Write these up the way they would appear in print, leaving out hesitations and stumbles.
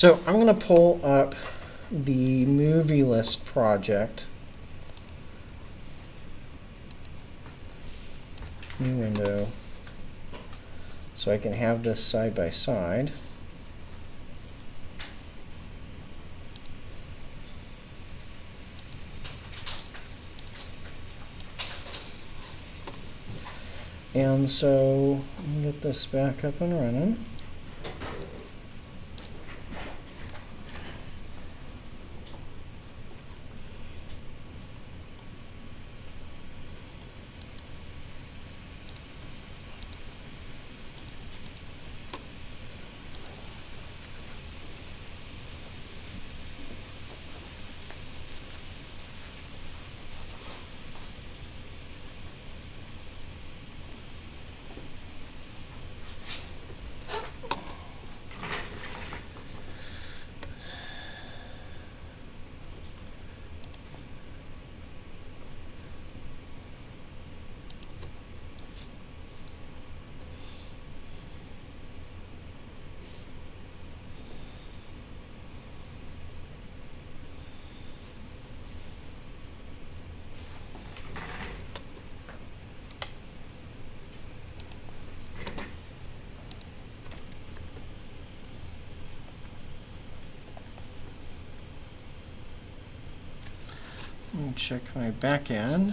So I'm going to pull up the MovieList project. New window. So I can have this side by side. And so let me get this back up and running. Let me check my back end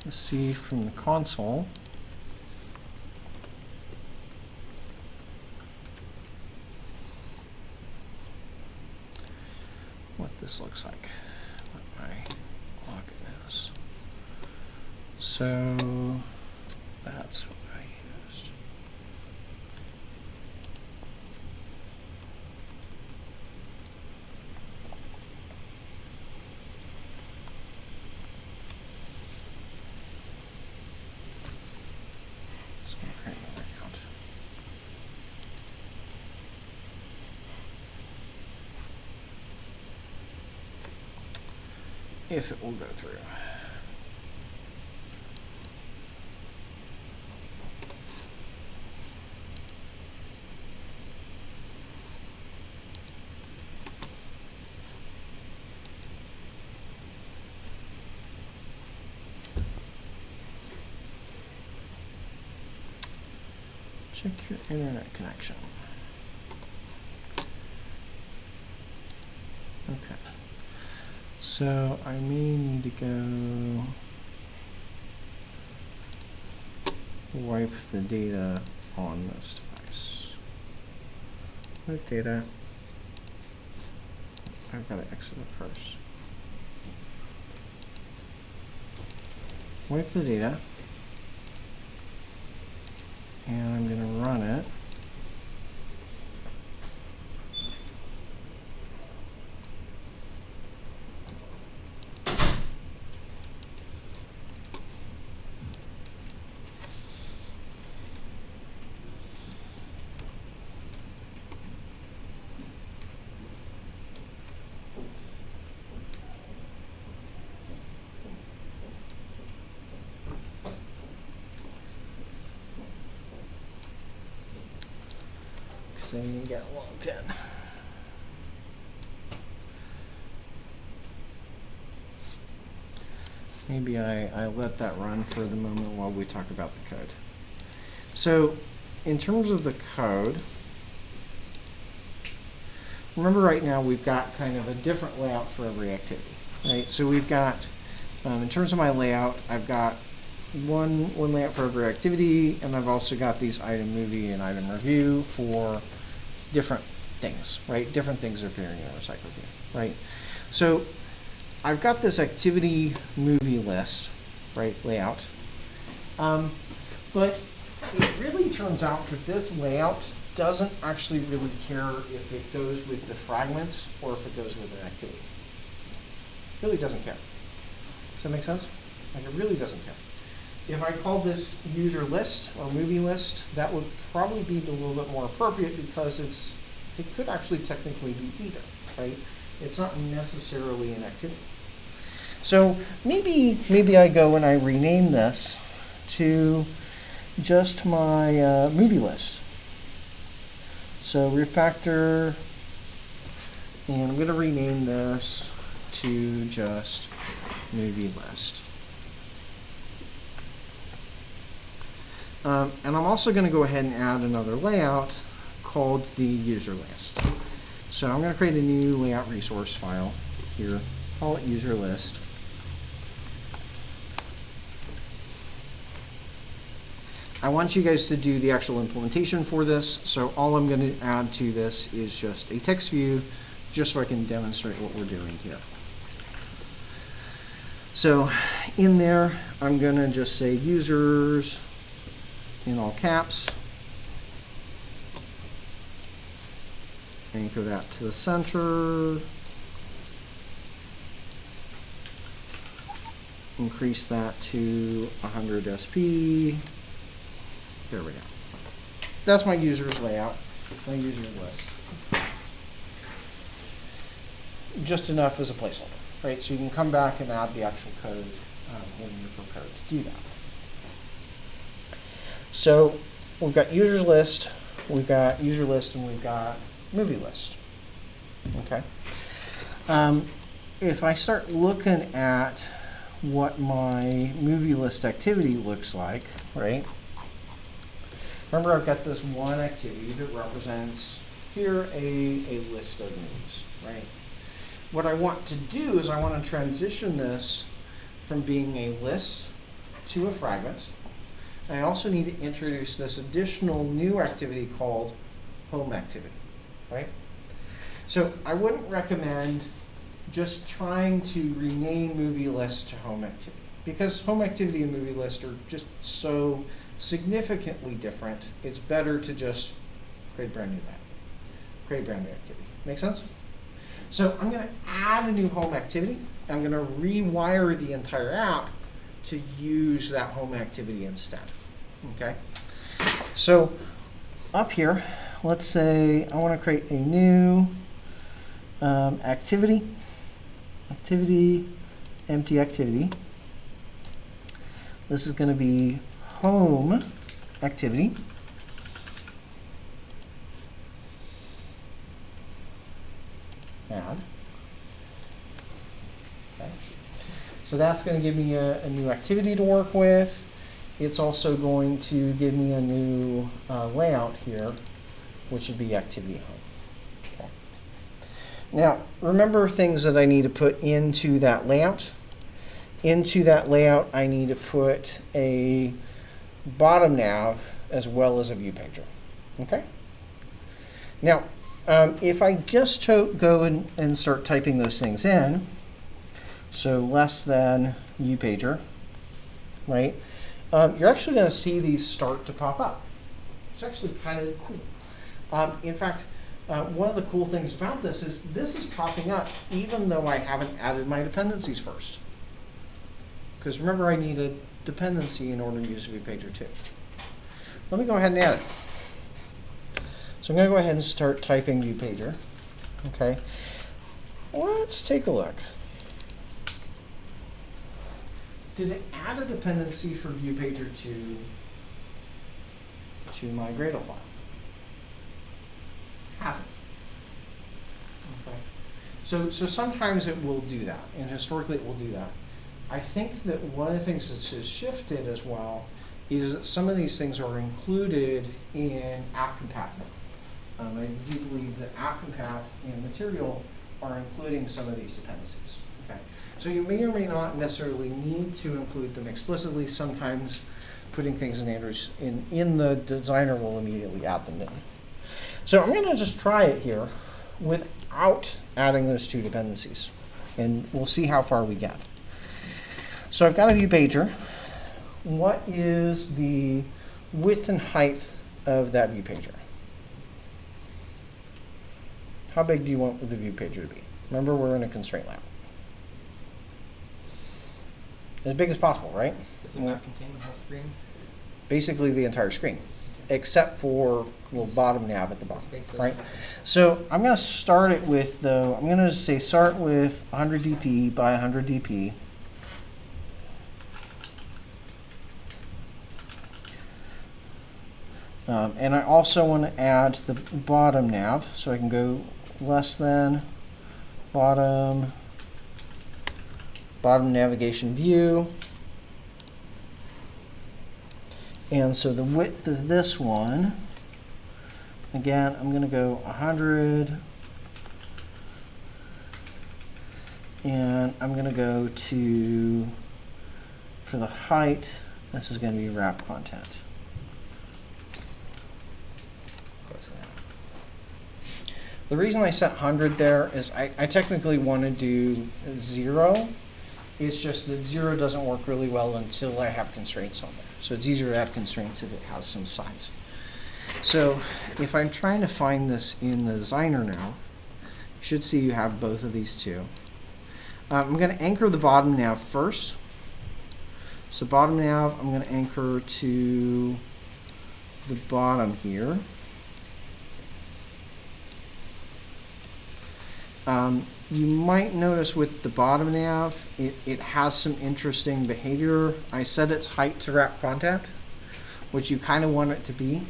to see from the console. What this looks like, what my login is. So that's what I used. If it will go through. Check your internet connection. Okay. So I may need to go wipe the data on this device. Wipe data. I've got to exit it first. Wipe the data. And I'm going to run it. Then you get logged in. Maybe I let that run for the moment while we talk about the code. So in terms of the code, remember right now we've got kind of a different layout for every activity, right? So we've got, in terms of my layout, I've got one layout for every activity, and I've also got these item movie and item review for different things, right? Different things appearing in our recycle view, right? So I've got this activity movie list, right, layout. But it really turns out that this layout doesn't actually really care if it goes with the fragment or if it goes with an activity. It really doesn't care. Does that make sense? Like, it really doesn't care. If I called this user list or movie list, that would probably be a little bit more appropriate because it could actually technically be either, right? It's not necessarily an activity. So maybe I go and I rename this to just my movie list. So refactor And I'm going to rename this to just MovieList. And I'm also going to go ahead and add another layout called the user list. So I'm going to create a new layout resource file here, call it user list. I want you guys to do the actual implementation for this, so all I'm going to add to this is just a text view, just so I can demonstrate what we're doing here. So in there, I'm going to just say users in all caps, anchor that to the center, increase that to 100 SP. There we go. That's my users layout, my user list. Just enough as a placeholder, right? So you can come back and add the actual code when you're prepared to do that. So we've got users list, we've got user list, and we've got movie list. Okay. If I start looking at what my movie list activity looks like, right? Remember, I've got this one activity that represents here a list of movies, right? What I want to do is I want to transition this from being a list to a fragment. I also need to introduce this additional new activity called HomeActivity, right? So I wouldn't recommend just trying to rename MovieList to HomeActivity, because HomeActivity and MovieList are just so significantly different. It's better to just create a brand new app, create a brand new activity. Make sense? So I'm going to add a new home activity. I'm going to rewire the entire app to use that home activity instead. Okay. So up here, let's say I want to create a new activity, empty activity. This is going to be home activity. Add. Okay. So that's going to give me a new activity to work with. It's also going to give me a new layout here, which would be activity home. Okay. Now, remember things that I need to put into that layout. Into that layout, I need to put a bottom nav as well as a view pager. Okay. Now, if I just go and start typing those things in, so less than view pager, right? You're actually going to see these start to pop up. It's actually kind of cool. In fact, one of the cool things about this is popping up even though I haven't added my dependencies first. Because remember, I need a dependency in order to use ViewPager 2. Let me go ahead and add it. So I'm going to go ahead and start typing ViewPager. Okay. Let's take a look. Did it add a dependency for ViewPager 2 to my Gradle file? Hasn't. Okay. So sometimes it will do that, and historically it will do that. I think that one of the things that's shifted as well is that some of these things are included in AppCompat. I do believe that AppCompat and Material are including some of these dependencies. Okay, so you may or may not necessarily need to include them explicitly. Sometimes putting things in Android in the designer will immediately add them in. So I'm going to just try it here without adding those two dependencies, and we'll see how far we get. So I've got a view pager. What is the width and height of that view pager? How big do you want the view pager to be? Remember, we're in a constraint lab. As big as possible, right? Does the map contain the whole screen? Basically the entire screen, except for a little bottom nav at the bottom, right? Happen. So I'm going to start it with, though, I'm going to say start with 100 dp by 100 dp. And I also want to add the bottom nav, so I can go less than bottom navigation view. And so the width of this one, again, I'm going to go 100. And I'm going to go to, for the height, this is going to be wrap content. The reason I set 100 there is I technically want to do 0. It's just that 0 doesn't work really well until I have constraints on there. So it's easier to add constraints if it has some size. So if I'm trying to find this in the designer now, you should see you have both of these two. I'm going to anchor the bottom nav first. So bottom nav, I'm going to anchor to the bottom here. You might notice with the bottom nav, it has some interesting behavior. I set its height to wrap content, which you kind of want it to be.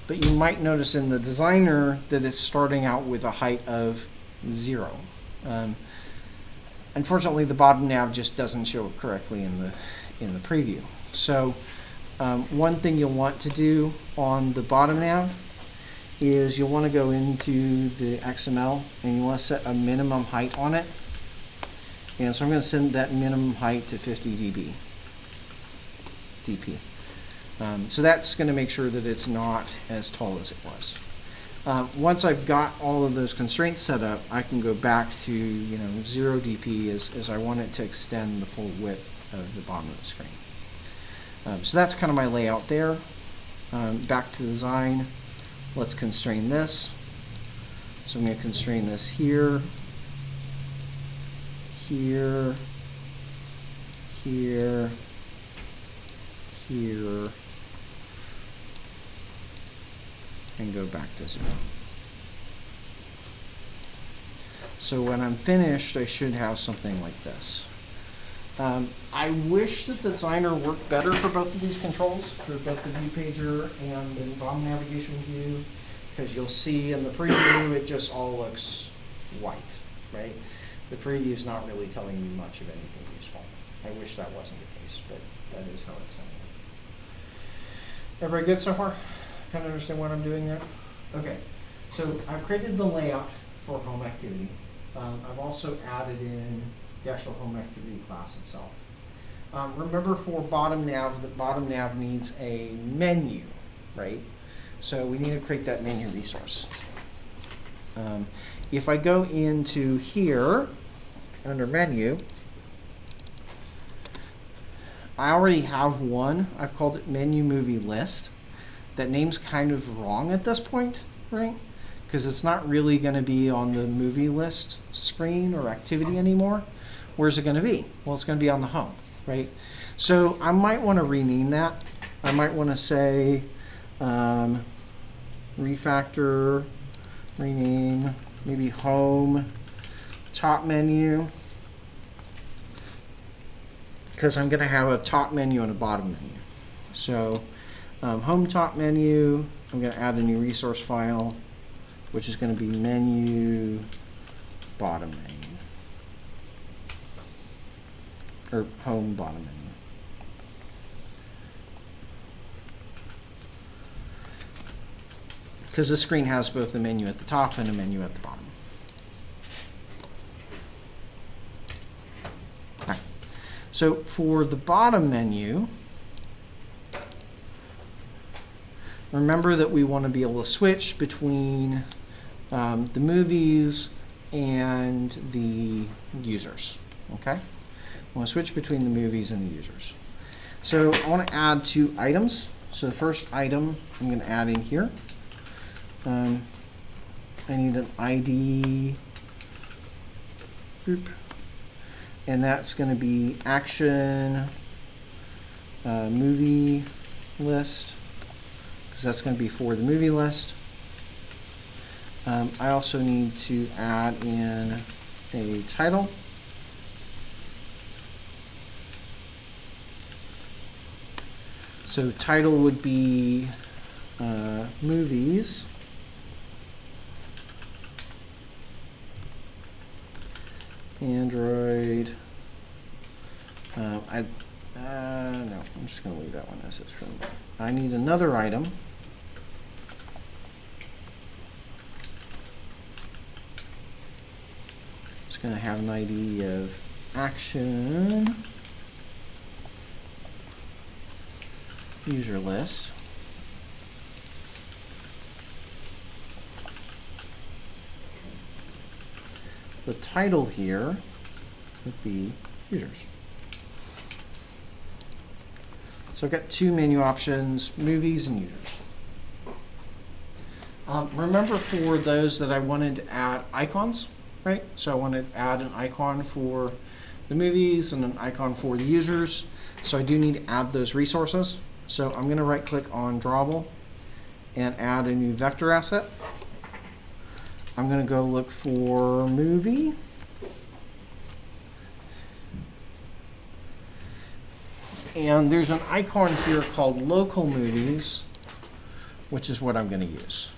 But you might notice in the designer that it's starting out with a height of 0. Unfortunately, the bottom nav just doesn't show it correctly in the preview. So one thing you'll want to do on the bottom nav is you'll want to go into the XML and you want to set a minimum height on it. And so I'm going to send that minimum height to 50 dp. So that's going to make sure that it's not as tall as it was. Once I've got all of those constraints set up, I can go back to 0 dp as I want it to extend the full width of the bottom of the screen. So that's kind of my layout there. Back to design. Let's constrain this. So I'm going to constrain this here, here, here, here, and go back to 0. So when I'm finished, I should have something like this. I wish that the designer worked better for both of these controls, for both the view pager and the bottom navigation view, because you'll see in the preview it just all looks white, right? The preview is not really telling you much of anything useful. I wish that wasn't the case, but that is how it's sounding. Everybody good so far? Kind of understand what I'm doing there? Okay, so I've created the layout for HomeActivity. I've also added in the actual HomeActivity class itself. Remember for bottom nav, the bottom nav needs a menu, right? So we need to create that menu resource. If I go into here, under menu, I already have one. I've called it menu movie list. That name's kind of wrong at this point, right? Because it's not really going to be on the movie list screen or activity anymore. Where's it going to be? Well, it's going to be on the home, right? So I might want to rename that. I might want to say refactor, rename, maybe home, top menu, because I'm going to have a top menu and a bottom menu. So home top menu, I'm going to add a new resource file, which is going to be menu bottom menu. Or home bottom menu. Because the screen has both the menu at the top and a menu at the bottom. Okay. So for the bottom menu, remember that we want to be able to switch between the movies and the users. Okay? I want to switch between the movies and the users. So I want to add 2 items. So the first item I'm going to add in here. I need an ID group, and that's going to be action movie list, because that's going to be for the movie list. I also need to add in a title. So title would be movies. Android. No, I'm just going to leave that one as it's for the moment. I need another item. It's going to have an ID of action user list. The title here would be users. So I've got two menu options, movies and users. Remember, for those that I wanted to add icons, right? So I wanted to add an icon for the movies and an icon for the users. So I do need to add those resources. So I'm going to right click on drawable and add a new vector asset. I'm going to go look for movie. And there's an icon here called local movies, which is what I'm going to use.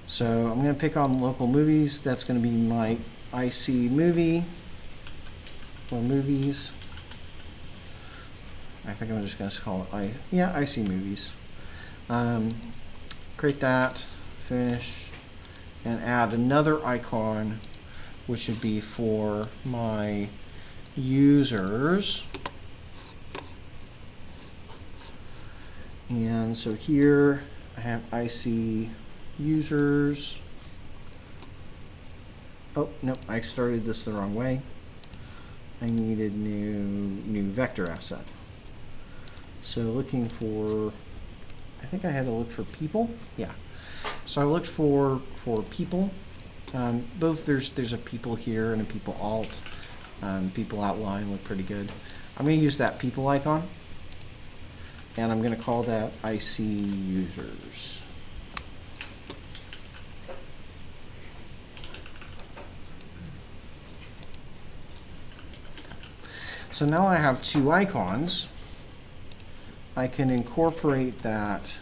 So I'm going to pick on local movies. That's going to be my IC movie or movies. I think I'm just going to call it IC movies. Create that, finish, and add another icon, which would be for my users. And so here I have IC users. Oh, no, I started this the wrong way. I needed new vector asset. So looking for, I think I had to look for people. Yeah. So I looked for people. Both there's a people here and a people alt. People outline look pretty good. I'm going to use that people icon, and I'm going to call that IC users. So now I have two icons. I can incorporate that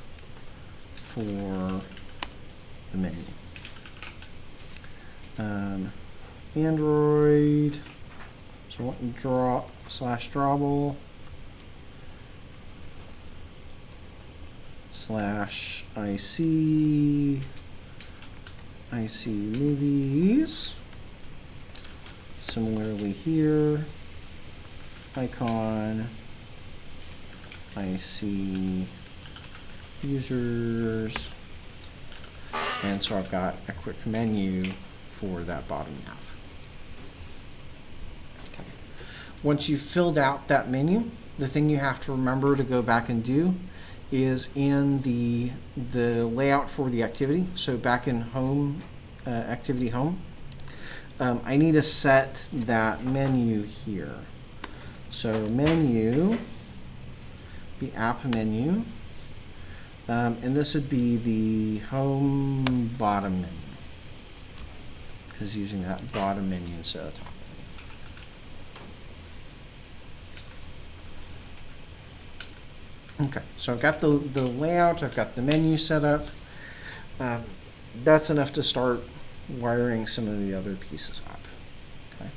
for the menu. Android, so I want to drawable /IC movies. Similarly here, icon IC users, and so I've got a quick menu for that bottom nav. Okay. Once you've filled out that menu, the thing you have to remember to go back and do is in the layout for the activity. So back in Activity Home, I need to set that menu here. So menu, the app menu, and this would be the home bottom menu, because using that bottom menu instead of top menu. Okay, so I've got the layout, I've got the menu set up. That's enough to start wiring some of the other pieces up. Okay.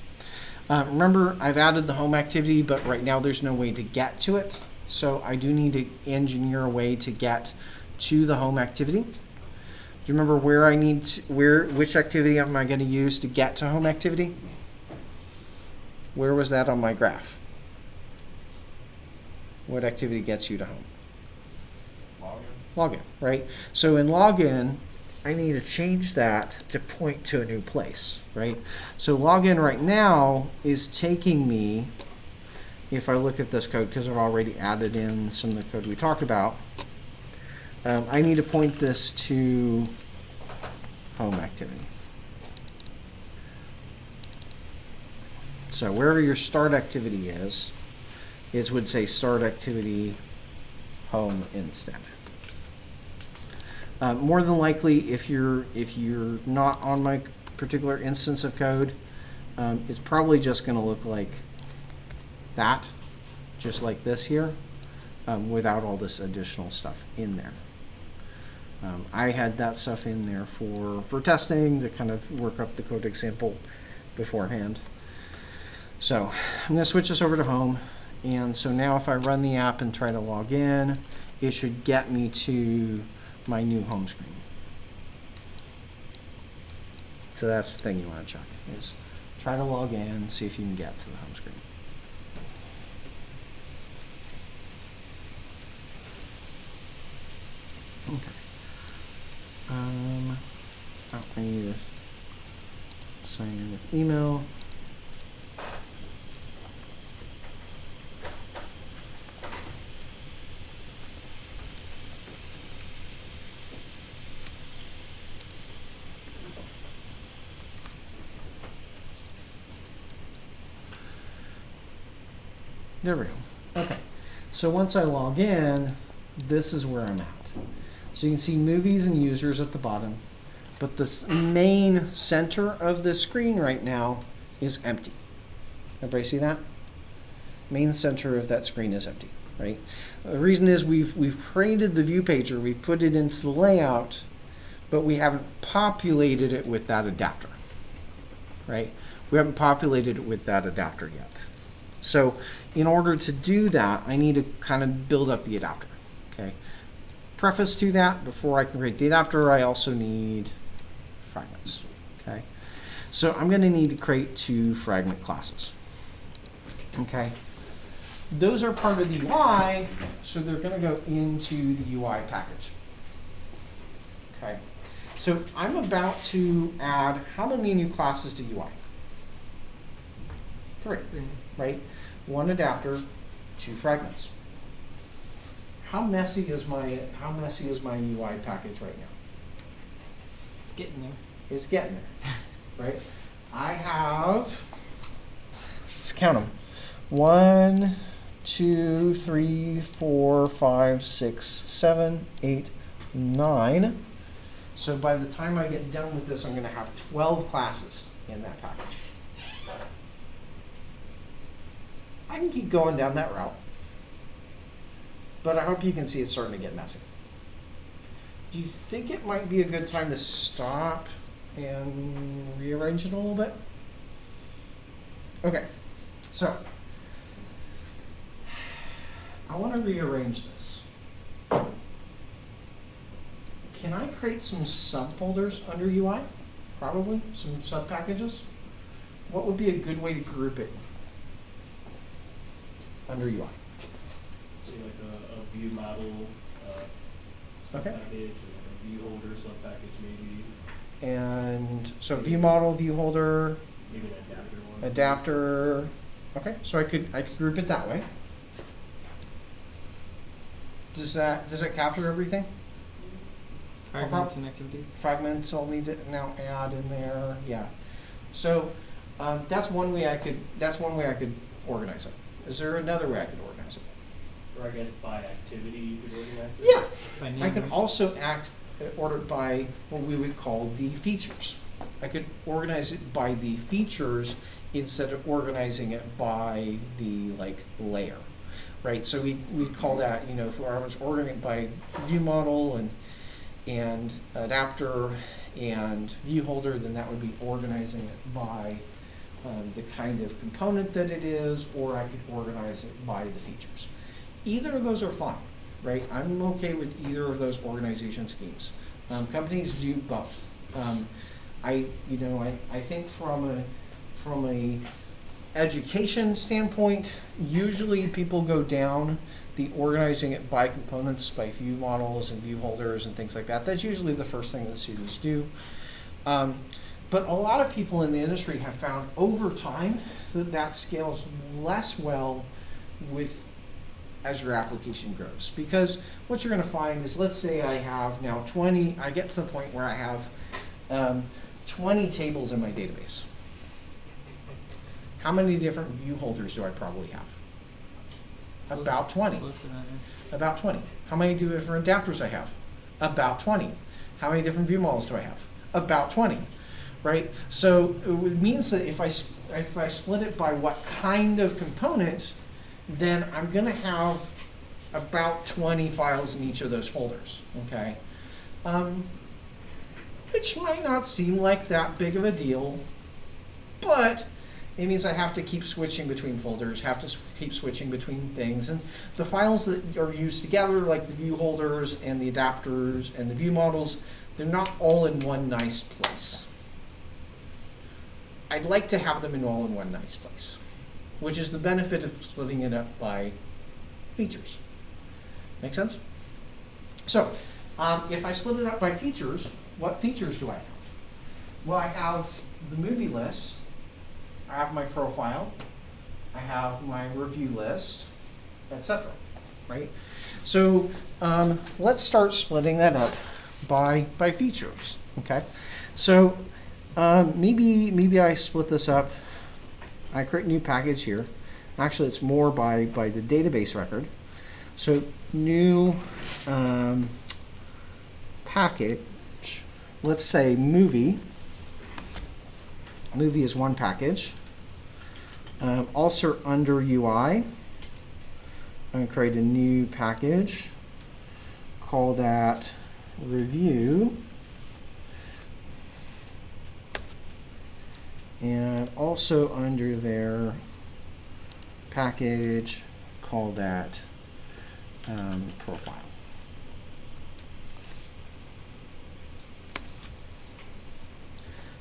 Remember, I've added the home activity, but right now there's no way to get to it. So I do need to engineer a way to get to the home activity. Do you remember where I need to, which activity am I going to use to get to home activity? Where was that on my graph? What activity gets you to home? Login, right? So in login, I need to change that to point to a new place, right? So login right now is taking me, if I look at this code, because I've already added in some of the code we talked about, I need to point this to home activity. So wherever your start activity is, it would say start activity home instead. More than likely, if you're not on my particular instance of code, it's probably just going to look like that, just like this here, without all this additional stuff in there. I had that stuff in there for testing to kind of work up the code example beforehand. So I'm going to switch this over to home. And so now if I run the app and try to log in, it should get me to my new home screen. So that's the thing you want to check, is try to log in, see if you can get to the home screen. Okay. I need to sign in with email. There we go. Okay. So once I log in, this is where I'm at. So you can see movies and users at the bottom, but the main center of the screen right now is empty. Everybody see that? Main center of that screen is empty, right? The reason is we've created the view pager, we've put it into the layout, but we haven't populated it with that adapter, right? We haven't populated it with that adapter yet. So in order to do that, I need to kind of build up the adapter, okay? Preface to that, before I can create the adapter, I also need fragments, okay? So I'm going to need to create 2 fragment classes, okay? Those are part of the UI, so they're going to go into the UI package, okay? So I'm about to add, how many new classes to UI? 3, right? 1 adapter, 2 fragments. How messy is my UI package right now? It's getting there. It's getting there, right? I have, let's count them. 1, 2, 3, 4, 5, 6, 7, 8, 9. So by the time I get done with this, I'm going to have 12 classes in that package. I can keep going down that route, but I hope you can see it's starting to get messy. Do you think it might be a good time to stop and rearrange it a little bit? Okay, so I want to rearrange this. Can I create some subfolders under UI? Probably, some sub-packages. What would be a good way to group it under UI? So like a view model Okay. sub-package, or a view holder sub-package maybe. And so view model, view holder, Maybe an adapter one. adapter. Okay, so I could group it that way. Does that capture everything? Fragments and activities. Fragments I'll need to now add in there. Yeah. So that's one way I could organize it. Is there another way I could organize it? Or I guess by activity you could organize it? Yeah. By name, I could right? also order it by what we would call the features. I could organize it by the features instead of organizing it by the layer, right? So we'd call that, you know, if I was organizing it by view model and adapter and view holder, then that would be organizing it by the kind of component that it is, or I could organize it by the features. Either of those are fine, right? I'm okay with either of those organization schemes. Companies do both. I think from a education standpoint, usually people go down the organizing it by components, by view models and view holders and things like that. That's usually the first thing that students do. But a lot of people in the industry have found over time that scales less well as your application grows. Because what you're going to find is, let's say I have now 20, I get to the point where I have 20 tables in my database. How many different view holders do I probably have? About 20. Close to that, yeah. About 20. How many different adapters I have? About 20. How many different view models do I have? About 20. Right? So it means that if I split it by what kind of component, then I'm going to have about 20 files in each of those folders. Okay, which might not seem like that big of a deal, but it means I have to keep switching between folders, have to keep switching between things. And the files that are used together, like the view holders and the adapters and the view models, they're not all in one nice place. I'd like to have them all in one nice place, which is the benefit of splitting it up by features. Make sense? So, if I split it up by features, what features do I have? Well, I have the movie list, I have my profile, I have my review list, etc. Right? So let's start splitting that up by features. Okay? So maybe I split this up. I create a new package here. Actually, it's more by the database record. So new package. Let's say movie. Movie is one package. Also under UI, I'm going to create a new package. Call that review. And also under their package, call that profile.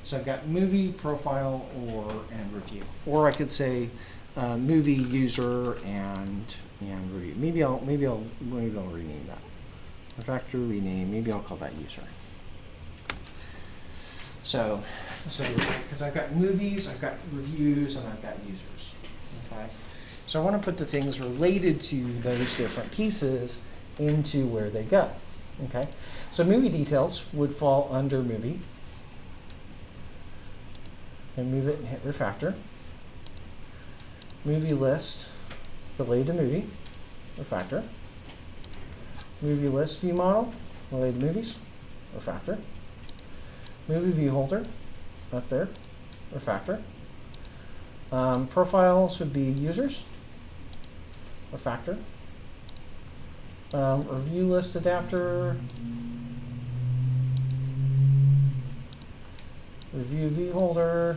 So I've got movie, profile, and review. Or I could say movie, user, and review. Maybe I'll rename that. Refactor, rename. Maybe I'll call that user. So because I've got movies, I've got reviews, and I've got users. Okay. So I want to put the things related to those different pieces into where they go. Okay. So movie details would fall under movie. And move it and hit refactor. Movie list related to movie, refactor. Movie list view model related to movies, refactor. Movie view holder up there, refactor. Profiles would be users, refactor. Review list adapter. Review view holder,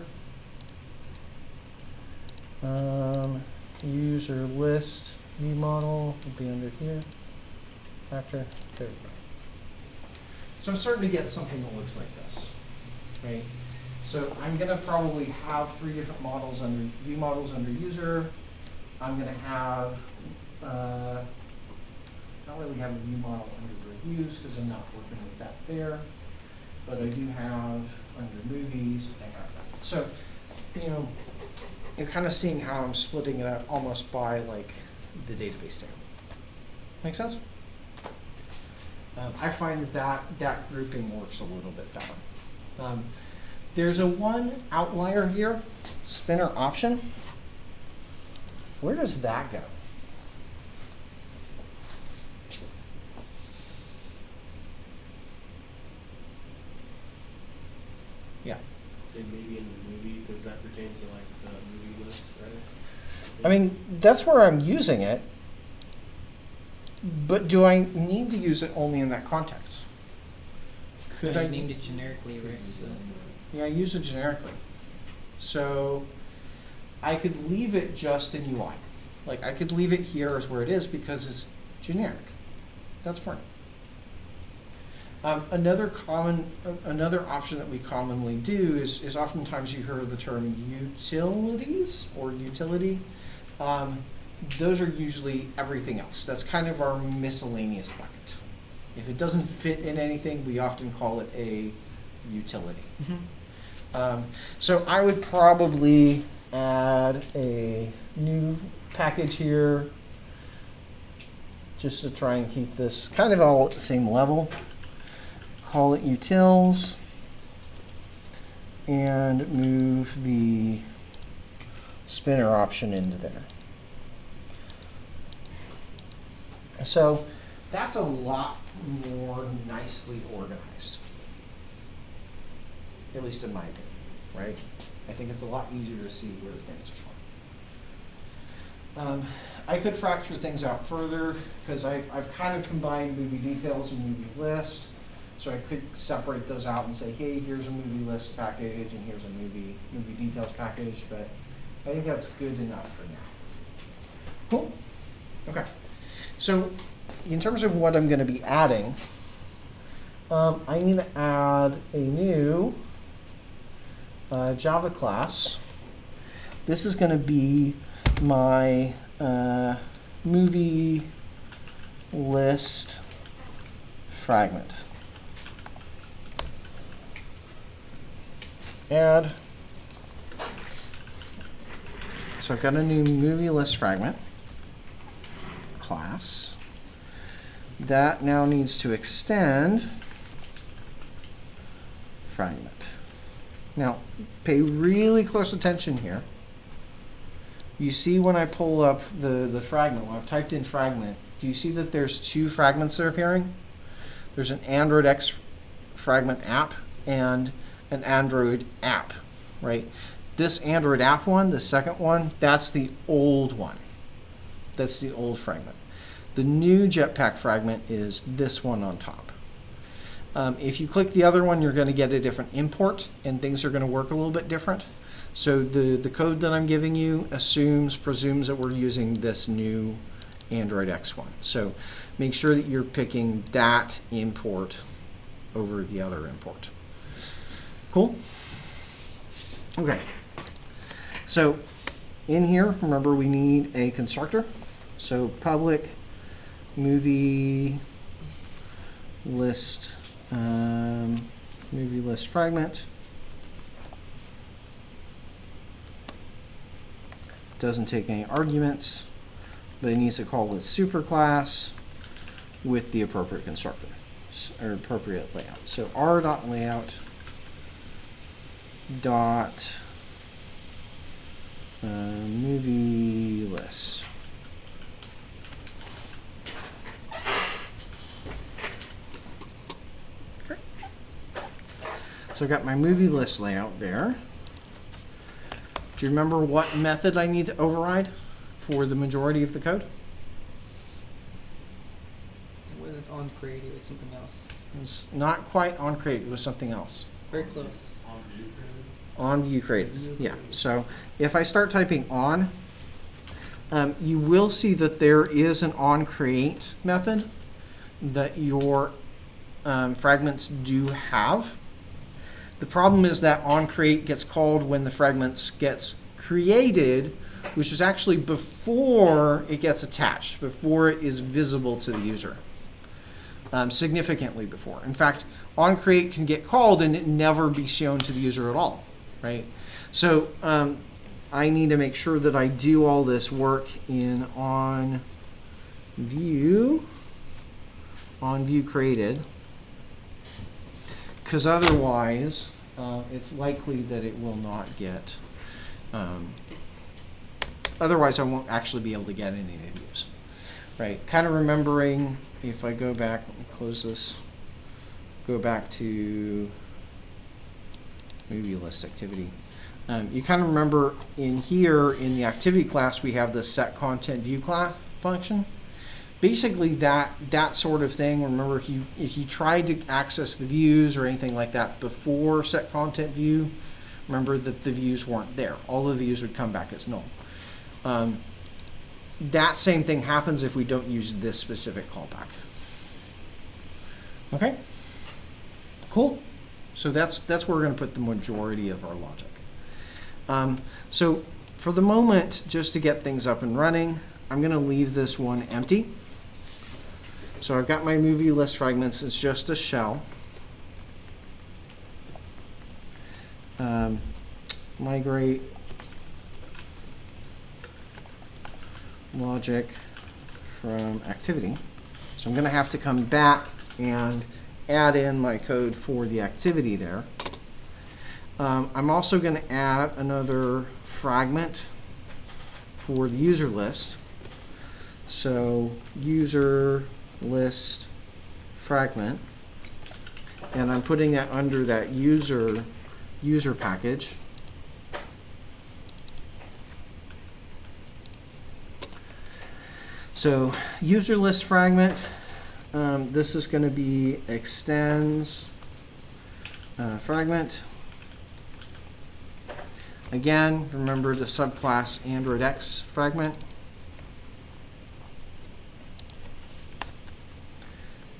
user list view model will be under here. Factor, there we go. So I'm starting to get something that looks like this, right? So I'm going to probably have 3 different models under view models under user. I'm going to have not really have a view model under reviews because I'm not working with that there. But I do have under movies, I got that. So, you're kind of seeing how I'm splitting it out almost by like the database table. Make sense? I find that grouping works a little bit better. There's a one outlier here, spinner option. Where does that go? Yeah. Say maybe in the movie, because that pertains to like the movie list, right? I mean, that's where I'm using it, but do I need to use it only in that context? Could I named it generically, right? So. Yeah, I use it generically. So I could leave it just in UI. Like I could leave it here as where it is because it's generic. That's fine. Another option that we commonly do is oftentimes you heard the term utilities or utility. Those are usually everything else. That's kind of our miscellaneous bucket. If it doesn't fit in anything, we often call it a utility. Mm-hmm. So I would probably add a new package here just to try and keep this kind of all at the same level. Call it utils and move the spinner option into there. So that's a lot more nicely organized, at least in my opinion, right? I think it's a lot easier to see where things are. I could fracture things out further because I've kind of combined movie details and movie list. So I could separate those out and say, hey, here's a movie list package and here's a movie details package, but I think that's good enough for now. Cool. Okay. So in terms of what I'm going to be adding, I need to add a new Java class. This is going to be my movie list fragment. Add. So I've got a new movie list fragment class. That now needs to extend fragment. Now, pay really close attention here. You see when I pull up the fragment, when I've typed in fragment, do you see that there's two fragments that are appearing? There's an Android X fragment app and an Android app, right? This Android app one, the second one, that's the old one. That's the old fragment. The new Jetpack fragment is this one on top. If you click the other one, you're going to get a different import, and things are going to work a little bit different. So the code that I'm giving you presumes that we're using this new Android X one. So make sure that you're picking that import over the other import. Cool? Okay. So in here, remember we need a constructor. So public movie list fragment. Doesn't take any arguments, but it needs to call its superclass with the appropriate constructor or appropriate layout. So r.layout dot movie list. Okay. So I've got my movie list layout there. Do you remember what method I need to override for the majority of the code? It wasn't OnCreate, it was something else. It was not quite OnCreate, it was something else. Very close. On view created. Yeah. So if I start typing on, you will see that there is an onCreate method that your fragments do have. The problem is that onCreate gets called when the fragments gets created, which is actually before it gets attached, before it is visible to the user. Significantly before. In fact, onCreate can get called and it never be shown to the user at all. Right? So I need to make sure that I do all this work in on view created, because otherwise it's likely that it will not get, otherwise I won't actually be able to get any of the views. Right? Kind of remembering, if I go back, let me close this, go back to movie list activity. You kind of remember in here in the activity class we have the set content view class function. Basically that sort of thing. Remember if you tried to access the views or anything like that before set content view, remember that the views weren't there. All the views would come back as null. That same thing happens if we don't use this specific callback. Okay? Cool. So that's where we're going to put the majority of our logic. So for the moment, just to get things up and running, I'm going to leave this one empty. So I've got my movie list fragments. It's just a shell. Migrate logic from activity. So I'm going to have to come back and add in my code for the activity there. I'm also going to add another fragment for the user list. So user list fragment, and I'm putting that under that user package. So user list fragment this is going to be extends fragment. Again, remember the subclass Android X fragment.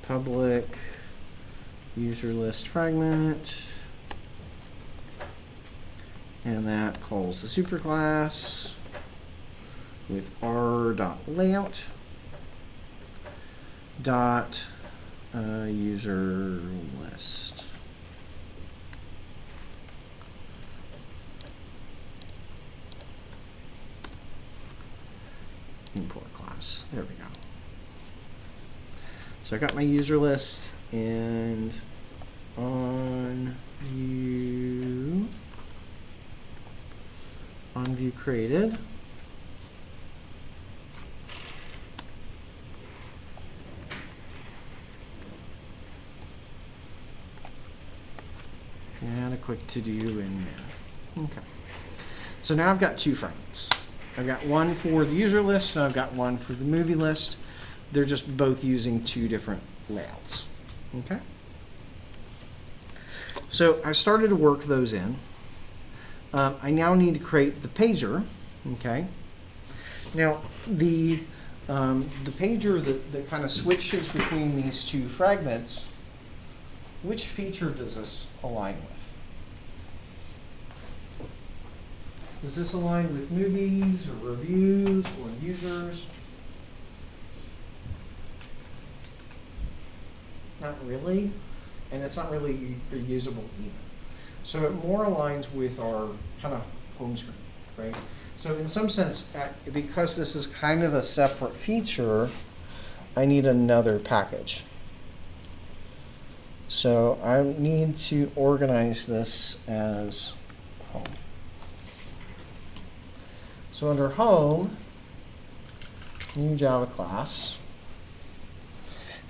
Public user list fragment. And that calls the superclass with r.layout dot user list. Import class. There we go. So I got my user list, and on view created. And a quick to-do in there. Okay. So now I've got two fragments. I've got one for the user list, and I've got one for the movie list. They're just both using two different layouts. Okay. So I started to work those in. I now need to create the pager. Okay. Now the pager that kind of switches between these two fragments, which feature does this align with? Does this align with movies or reviews or users? Not really, and it's not really reusable either. So it more aligns with our kind of home screen, right? So in some sense, because this is kind of a separate feature, I need another package. So I need to organize this as home. So under home, new Java class,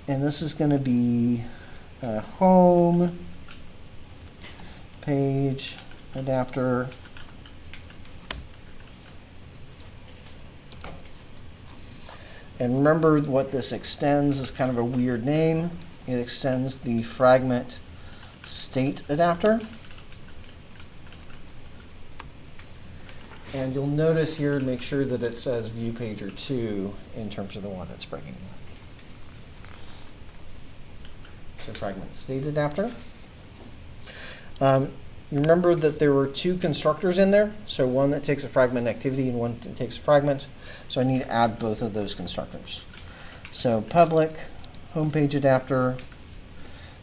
and this is going to be home page adapter and remember what this extends is kind of a weird name. It extends the fragment state adapter. And you'll notice here, make sure that it says view pager 2 in terms of the one that's bringing it. So fragment state adapter. You remember that there were two constructors in there, so one that takes a fragment activity and one that takes a fragment. So I need to add both of those constructors. So public homepage adapter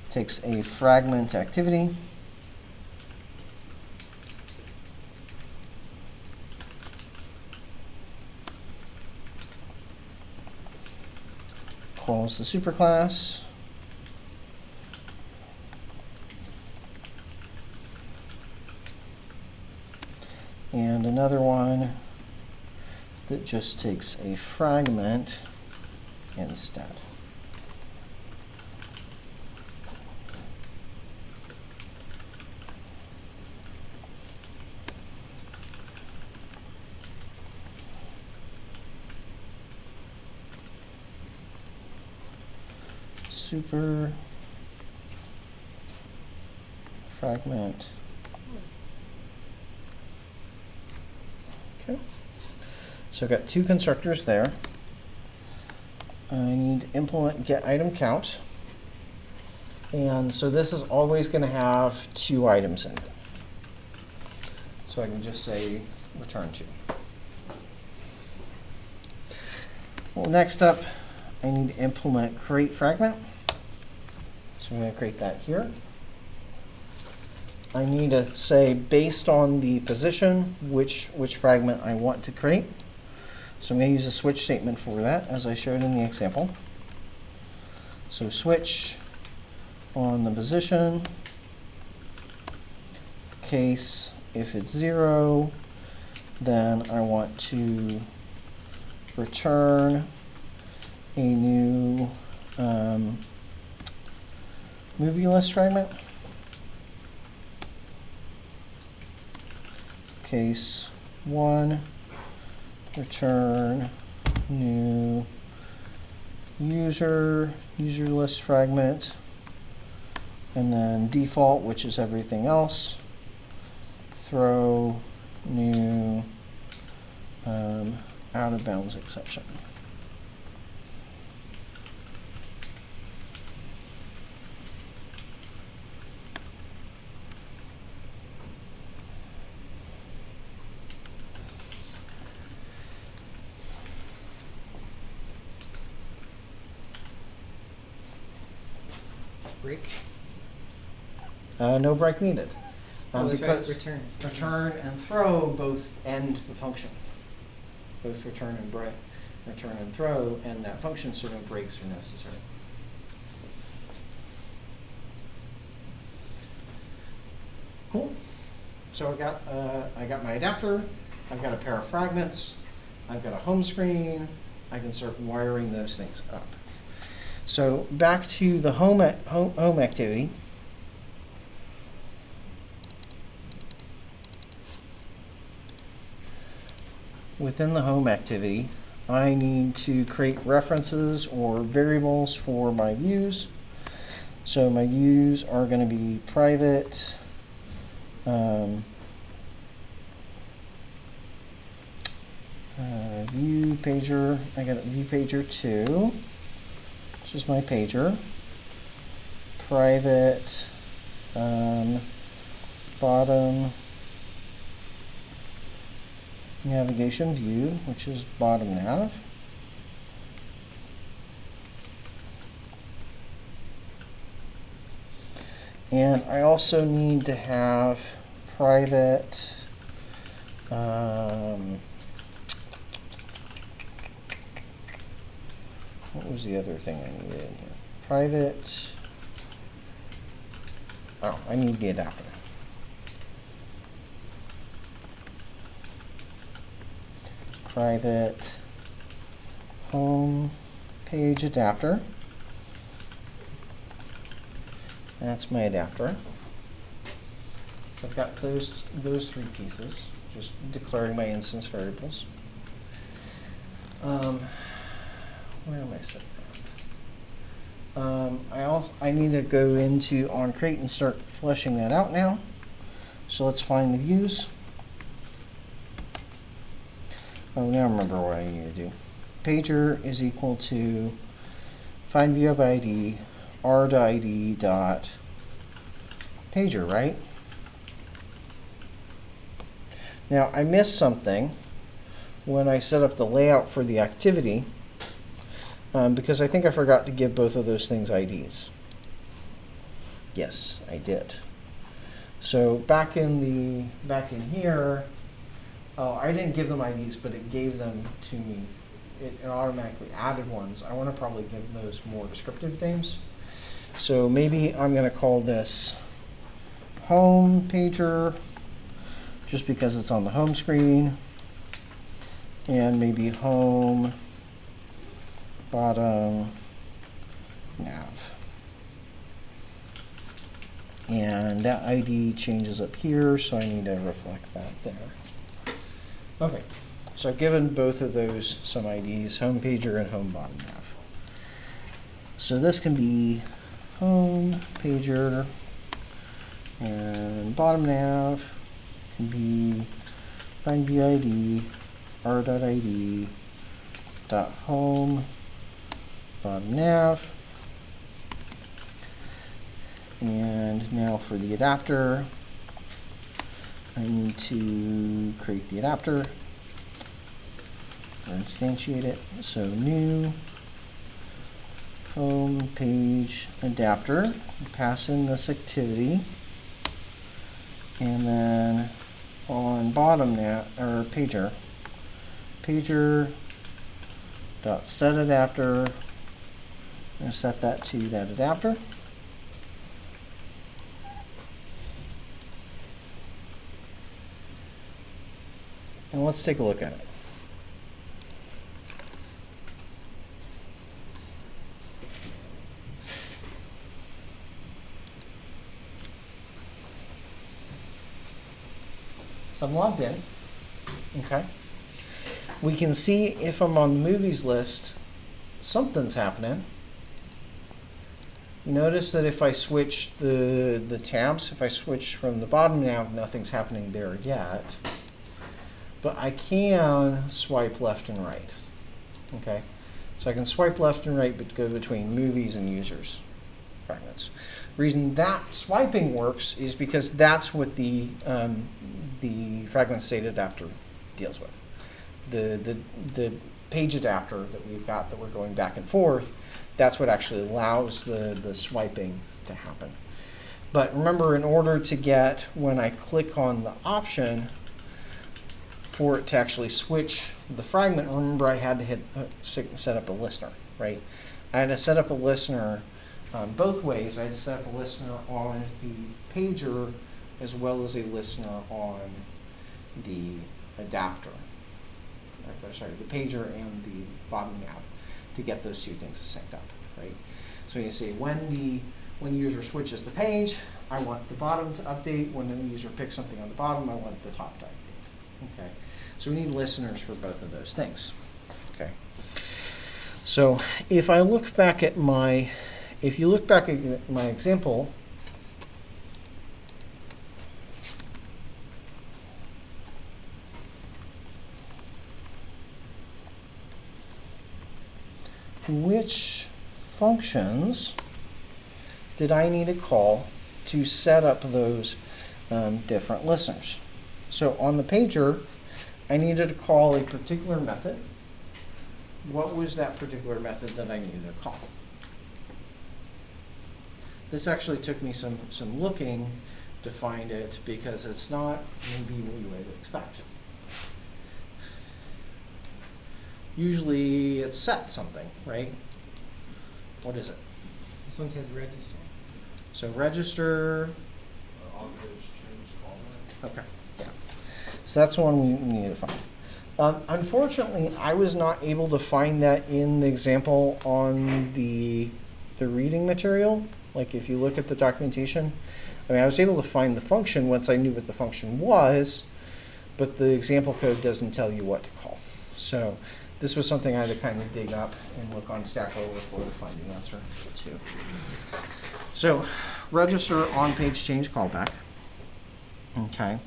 takes a fragment activity. Calls the superclass. And another one that just takes a fragment instead. Super fragment. Okay. So I've got two constructors there. I need to implement get item count. And so this is always going to have 2 items in it. So I can just say return 2. Well, next up, I need to implement create fragment. So I'm going to create that here. I need to say, based on the position, which fragment I want to create. So I'm going to use a switch statement for that, as I showed in the example. So switch on the position. Case, if it's 0, then I want to return a new movie list fragment. Case 1, return new user list fragment, and then default, which is everything else. Throw new out of bounds exception. Break. No break needed. Oh, that's right. Because Return. return and throw both end the function. Both return and break, return and throw end that function, so no breaks are necessary. Cool. So I got my adapter. I've got a pair of fragments. I've got a home screen. I can start wiring those things up. So back to the home activity. Within the home activity, I need to create references or variables for my views. So my views are going to be private view pager. I got a view pager 2, which is my pager. Private bottom navigation view, which is BottomNav. And I also need to have private what was the other thing I needed in here? Private, oh, I need the adapter. Private home page adapter. That's my adapter. I've got those three pieces, just declaring my instance variables. Where am I setting that? I need to go into OnCreate and start fleshing that out now. So let's find the views. Oh, now I remember what I need to do. Pager is equal to find view of ID r.id dot pager, right? Now I missed something when I set up the layout for the activity, because I think I forgot to give both of those things IDs. Yes, I did. So back in here, oh, I didn't give them IDs, but it gave them to me. It automatically added ones. I want to probably give those more descriptive names. So maybe I'm going to call this home pager, just because it's on the home screen, and maybe home bottom nav. And that ID changes up here, so I need to reflect that there. Okay, so I've given both of those some IDs, home pager and home bottom nav. So this can be home pager, and bottom nav can be find BID r.id dot home bottom nav. And now for the adapter, I need to create the adapter or instantiate it. So new home page adapter, pass in this activity, and then on bottom nav or pager dot set adapter, I'm going to set that to that adapter. And let's take a look at it. So I'm logged in. Okay. We can see if I'm on the movies list, something's happening. Notice that if I switch the tabs, if I switch from the bottom nav, nothing's happening there yet. But I can swipe left and right. Okay, so I can swipe left and right, but go between movies and users fragments. The reason that swiping works is because that's what the fragment state adapter deals with. The page adapter that we've got that we're going back and forth, that's what actually allows the swiping to happen. But remember, in order to get, when I click on the option, for it to actually switch the fragment, remember I had to hit set up a listener, right? I had to set up a listener both ways. I had to set up a listener on the pager as well as a listener on the adapter. Sorry, the pager and the bottom nav to get those two things synced up, right? So you see when the user switches the page, I want the bottom to update. When the user picks something on the bottom, I want the top to update. Okay. So we need listeners for both of those things. Okay. So if I look back at my, if you look back at my example, which functions did I need to call to set up those different listeners? So on the pager, I needed to call a particular method. What was that particular method that I needed to call? This actually took me some looking to find it because it's not maybe what you would expect. Usually it's set something, right? What is it? This one says register. So register. On-page change callback. Okay, yeah. So that's the one we need to find. Unfortunately, I was not able to find that in the example on the reading material. Like if you look at the documentation, I mean, I was able to find the function once I knew what the function was, but the example code doesn't tell you what to call. So this was something I had to kind of dig up and look on Stack Overflow to find the answer to. So register on-page change callback. Okay.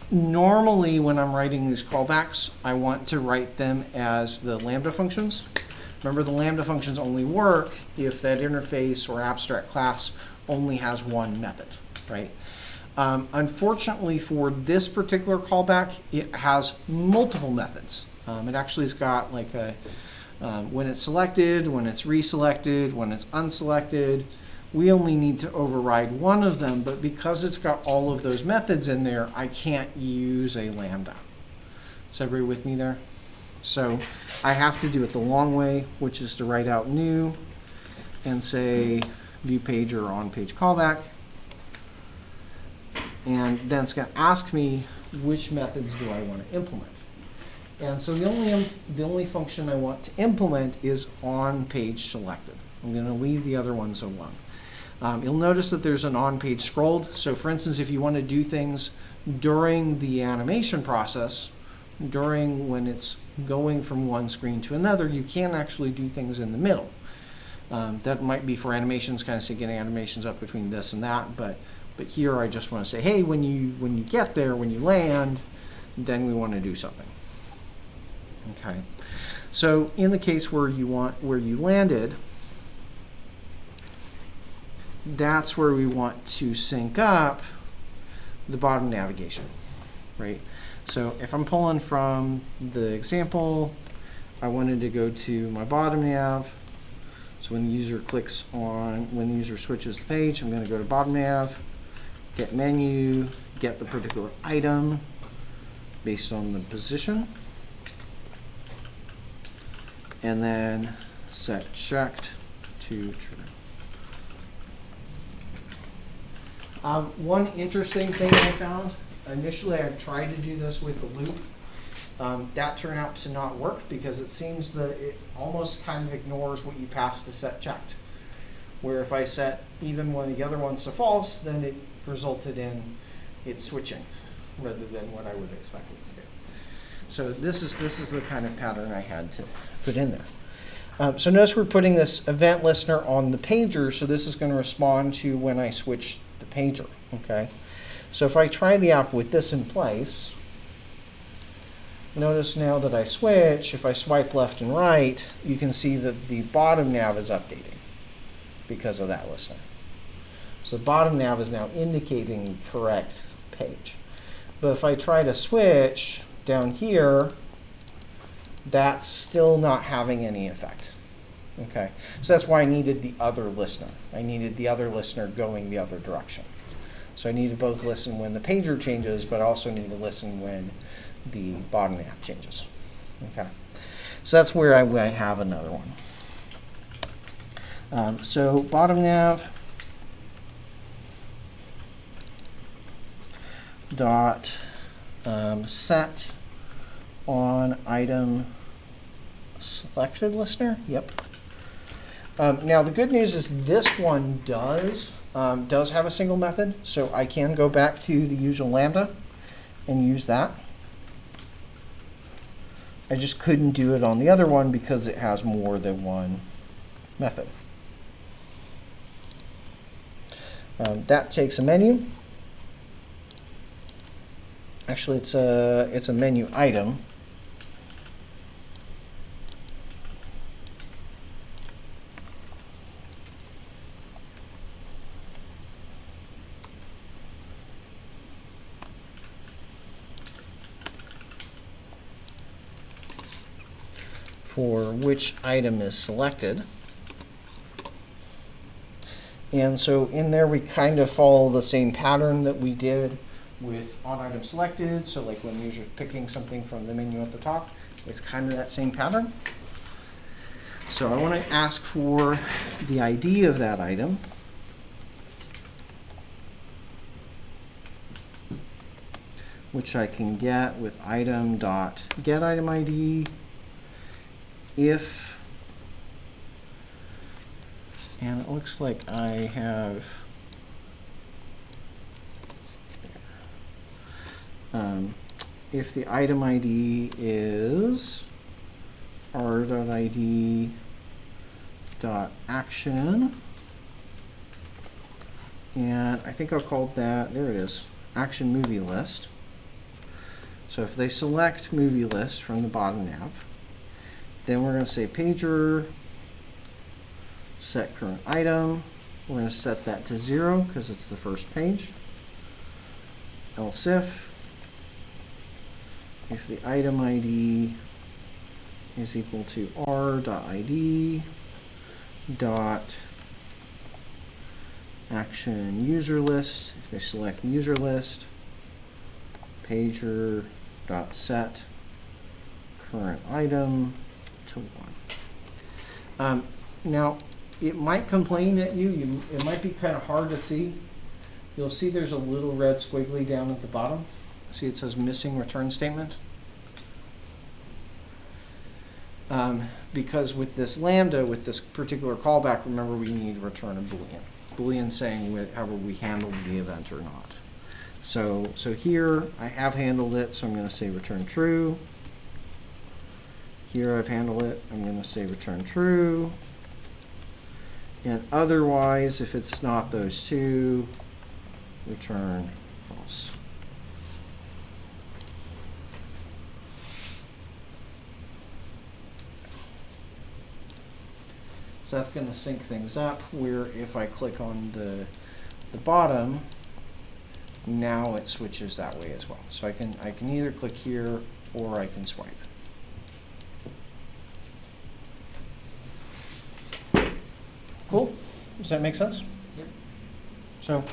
Normally when I'm writing these callbacks, I want to write them as the Lambda functions. Remember, the Lambda functions only work if that interface or abstract class only has one method, right? Unfortunately for this particular callback, it has multiple methods. It actually has got like a, when it's selected, when it's reselected, when it's unselected. We only need to override one of them, but because it's got all of those methods in there, I can't use a Lambda. Is everybody with me there? So I have to do it the long way, which is to write out new and say view page or on page callback. And then it's going to ask me which methods do I want to implement. And so the only function I want to implement is on page selected. I'm going to leave the other ones alone. You'll notice that there's an on page scrolled. So for instance, if you want to do things during the animation process, during when it's going from one screen to another, you can actually do things in the middle. That might be for animations, kind of say getting animations up between this and that, but here I just want to say, hey, when you get there, when you land, then we want to do something. Okay. So in the case where you landed, that's where we want to sync up the bottom navigation, right? So if I'm pulling from the example, I wanted to go to my bottom nav. So when the user when the user switches the page, I'm going to go to bottom nav, get menu, get the particular item based on the position, and then set checked to true. One interesting thing I found, initially I tried to do this with the loop. That turned out to not work because it seems that it almost kind of ignores what you pass to set checked. Where if I set even one of the other ones to false, then it resulted in it switching rather than what I would expect it to do. So this is the kind of pattern I had to put in there. So notice we're putting this event listener on the pager, so this is going to respond to when I switch the pager, okay? So if I try the app with this in place, notice now that I switch, if I swipe left and right, you can see that the bottom nav is updating because of that listener. So bottom nav is now indicating the correct page. But if I try to switch down here, that's still not having any effect. Okay, so that's why I needed the other listener. I needed the other listener going the other direction. So I need to both listen when the pager changes, but also need to listen when the bottom nav changes. Okay, so that's where I have another one. So bottom nav dot set on item selected listener. Yep. Now the good news is this one does have a single method, so I can go back to the usual lambda and use that. I just couldn't do it on the other one because it has more than one method. That takes a menu. Actually, it's a menu item. For which item is selected. And so in there we kind of follow the same pattern that we did with on item selected. So like when you're picking something from the menu at the top, it's kind of that same pattern. So I want to ask for the ID of that item. Which I can get with item.getItemID if, and it looks like I have if the item ID is r.id.action, and I think I'll call that, there it is, action movie list. So if they select movie list from the bottom nav, then we're going to say pager set current item. We're going to set that to 0 because it's the first page. Else if the item ID is equal to r.id dot action user list, if they select the user list, pager dot set current item to 1. Now, it might complain at you. It might be kind of hard to see. You'll see there's a little red squiggly down at the bottom. See it says missing return statement. Because with this lambda, with this particular callback, remember we need to return a boolean. Boolean saying however we handled the event or not. So here I have handled it, so I'm going to say return true. Here I've handled it, I'm going to say return true. And otherwise, if it's not those two, return false. So that's going to sync things up, where if I click on the bottom, now it switches that way as well. So I can either click here or I can swipe. Cool. Does that make sense? Yep. So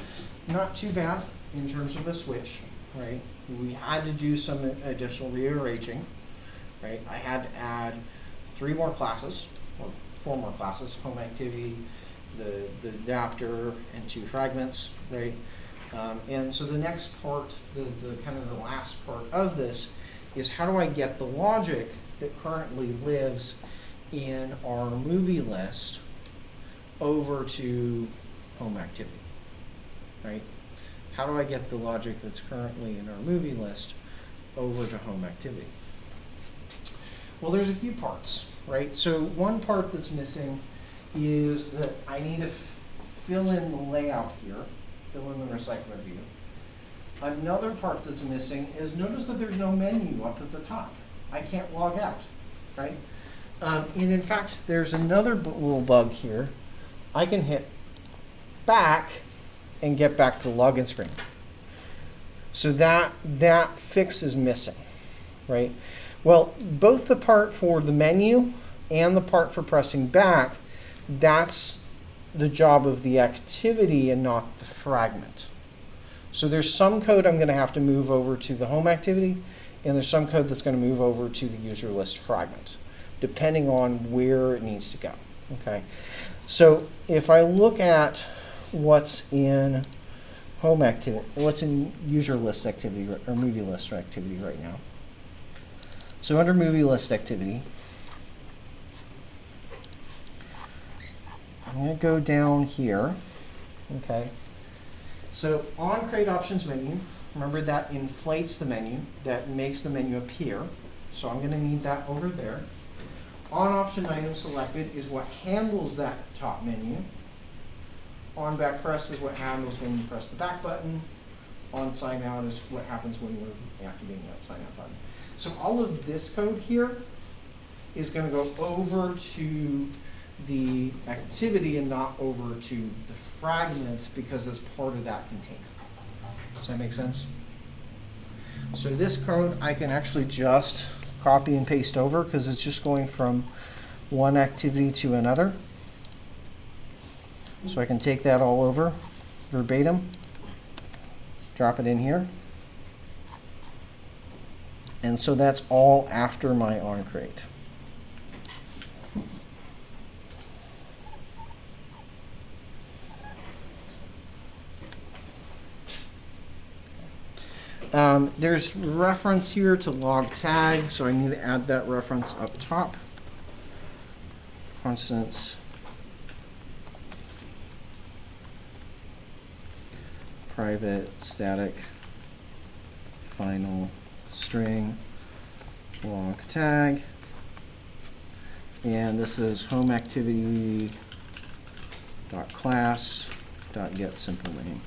not too bad in terms of a switch, right? We had to do some additional rearranging, right? I had to add 3 more classes, or 4 more classes, HomeActivity, the adapter, and 2 fragments, right? And so the next part, the kind of the last part of this is how do I get the logic that currently lives in our movie list over to HomeActivity, right? How do I get the logic that's currently in our movie list over to HomeActivity? Well, there's a few parts. right? So one part that's missing is that I need to fill in the layout here, fill in the recycler view. Another part that's missing is notice that there's no menu up at the top. I can't log out, right? And in fact, there's another little bug here. I can hit back and get back to the login screen. So that fix is missing, right? Well, both the part for the menu and the part for pressing back, that's the job of the activity and not the fragment. So there's some code I'm going to have to move over to the home activity, and there's some code that's going to move over to the user list fragment, depending on where it needs to go. Okay. So if I look at what's in home activity, what's in user list activity or movie list activity right now. So under movie list activity, I'm going to go down here. Okay. So OnCreate options menu, remember that inflates the menu, that makes the menu appear. So I'm going to need that over there. On option item selected is what handles that top menu. On back press is what handles when you press the back button. On sign out is what happens when we're activating that sign out button. So all of this code here is going to go over to the activity and not over to the fragment because it's part of that container. Does that make sense? So this code I can actually just copy and paste over because it's just going from one activity to another. So I can take that all over verbatim, drop it in here. And so that's all after my OnCreate. There's reference here to log tag, so I need to add that reference up top. For instance, private static final string log tag, and this is HomeActivity.class.getSimpleName.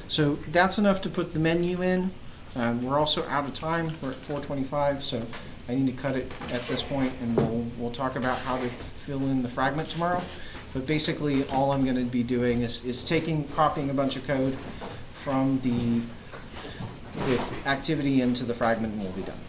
So that's enough to put the menu in. We're also out of time. We're at 4:25, so I need to cut it at this point, and we'll talk about how to fill in the fragment tomorrow. But basically, all I'm going to be doing is copying a bunch of code from the activity into the fragment, and we'll be done.